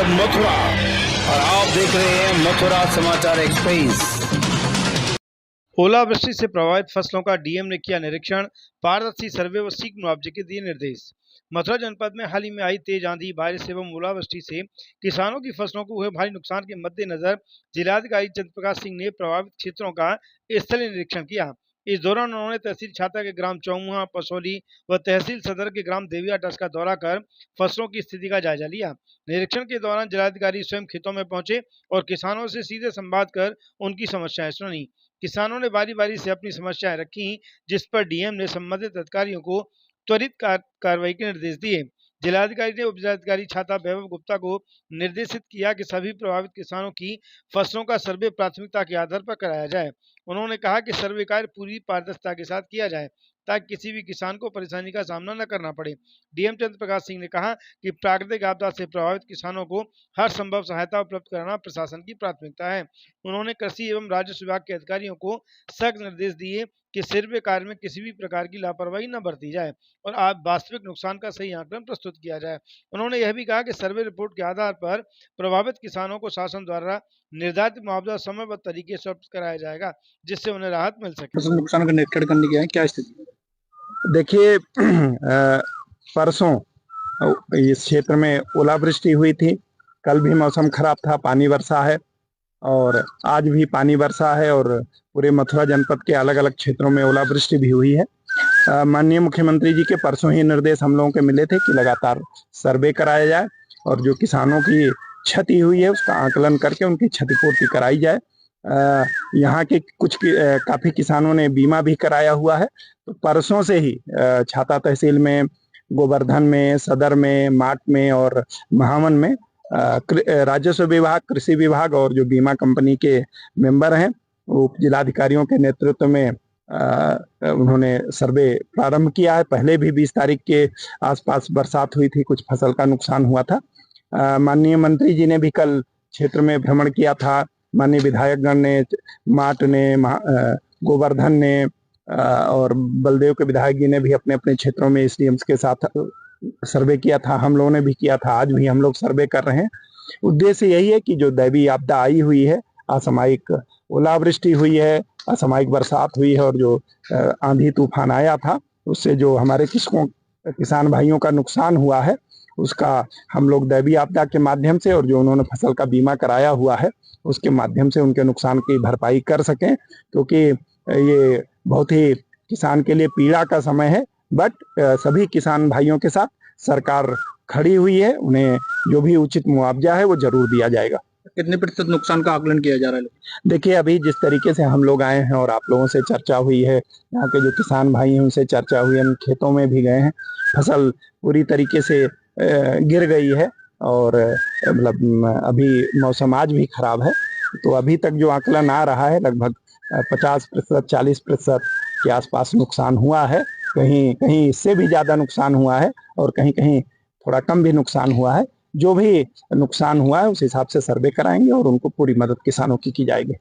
है मथुरा और आप देख रहे हैं मथुरा समाचार एक्सप्रेस। ओलावृष्टि से प्रभावित फसलों का डीएम ने किया निरीक्षण, पारदर्शी सर्वे व शीघ्र मुआवजे के दिए निर्देश। मथुरा जनपद में हाल ही में आई तेज आंधी, बारिश एवं ओलावृष्टि से किसानों की फसलों को हुए भारी नुकसान के मद्देनजर जिलाधिकारी चंद्र प्रकाश सिंह ने प्रभावित क्षेत्रों का स्थलीय निरीक्षण किया। इस दौरान उन्होंने तहसील छाता के ग्राम चौमुहा, पसौली व तहसील सदर के ग्राम देविया टस का दौरा कर फसलों की स्थिति का जायजा लिया। निरीक्षण के दौरान जिलाधिकारी स्वयं खेतों में पहुंचे और किसानों से सीधे संवाद कर उनकी समस्याएं सुनी। किसानों ने बारी बारी से अपनी समस्याएं रखी, जिस पर डीएम ने संबंधित अधिकारियों को त्वरित कार्रवाई के निर्देश दिए। जिलाधिकारी ने उप जिलाधिकारी छाता वैभव गुप्ता को निर्देशित किया कि सभी प्रभावित किसानों की फसलों का सर्वे प्राथमिकता के आधार पर कराया जाए। उन्होंने कहा कि सर्वे कार्य पूरी पारदर्शिता के साथ किया जाए ताकि किसी भी किसान को परेशानी का सामना न करना पड़े। डीएम चंद्र प्रकाश सिंह ने कहा कि प्राकृतिक आपदा से प्रभावित किसानों को हर संभव सहायता उपलब्ध कराना प्रशासन की प्राथमिकता है। उन्होंने कृषि एवं राजस्व विभाग के अधिकारियों को सख्त निर्देश दिए कि सर्वे कार्य में किसी भी प्रकार की लापरवाही न बरती जाए और वास्तविक नुकसान का सही आंकलन प्रस्तुत किया जाए। उन्होंने यह भी कहा कि सर्वे रिपोर्ट के आधार पर प्रभावित किसानों को शासन द्वारा निर्धारित मुआवजा समयबद्ध तरीके से उपलब्ध कराया जाएगा, जिससे उन्हें राहत मिल सके। नुकसान का निरीक्षण करने गया है, क्या स्थिति? देखिए, परसों इस क्षेत्र में ओलावृष्टि हुई थी। कल भी मौसम खराब था, पानी वर्षा है और आज भी पानी वर्षा है और पूरे मथुरा जनपद के अलग अलग क्षेत्रों में ओलावृष्टि भी हुई है। माननीय मुख्यमंत्री जी के परसों ही निर्देश हम लोगों के मिले थे कि लगातार सर्वे कराया जाए और जो किसानों की क्षति हुई है उसका आकलन करके उनकी क्षतिपूर्ति कराई जाए। यहाँ के काफी किसानों ने बीमा भी कराया हुआ है। तो परसों से ही छाता तहसील में, गोवर्धन में, सदर में, माट में और महावन में राजस्व विभाग, कृषि विभाग और जो बीमा कंपनी के मेंबर हैं उप जिलाधिकारियों के नेतृत्व में उन्होंने सर्वे प्रारंभ किया है। पहले भी 20 तारीख के आसपास बरसात हुई थी, कुछ फसल का नुकसान हुआ था। माननीय मंत्री जी ने भी कल क्षेत्र में भ्रमण किया था। माननीय विधायकगण ने, माट ने, गोवर्धन ने और बलदेव के विधायक जी ने भी अपने अपने क्षेत्रों में एसडीएम्स के साथ सर्वे किया था। हम लोगों ने भी किया था, आज भी हम लोग सर्वे कर रहे हैं। उद्देश्य यही है कि जो दैवीय आपदा आई हुई है, असामयिक ओलावृष्टि हुई है, असामयिक बरसात हुई है और जो आंधी तूफान आया था, उससे जो हमारे किसान भाइयों का नुकसान हुआ है उसका हम लोग दैवीय आपदा के माध्यम से और जो उन्होंने फसल का बीमा कराया हुआ है उसके माध्यम से उनके नुकसान की भरपाई कर सकें, क्योंकि ये बहुत ही किसान के लिए पीड़ा का समय है। बट सभी किसान भाइयों के साथ सरकार खड़ी हुई है, उन्हें जो भी उचित मुआवजा है वो जरूर दिया जाएगा। कितने प्रतिशत नुकसान का आकलन किया जा रहा है? देखिए, अभी जिस तरीके से हम लोग आए हैं और आप लोगों से चर्चा हुई है, यहाँ के जो किसान भाई हैं उनसे चर्चा हुई है, हम खेतों में भी गए हैं, फसल पूरी तरीके से गिर गई है और मतलब अभी मौसम आज भी खराब है। तो अभी तक जो आकलन आ रहा है लगभग 50%, 40% के आसपास नुकसान हुआ है। कहीं कहीं इससे भी ज्यादा नुकसान हुआ है और कहीं कहीं थोड़ा कम भी नुकसान हुआ है। जो भी नुकसान हुआ है उस हिसाब से सर्वे कराएंगे और उनको पूरी मदद किसानों की जाएगी।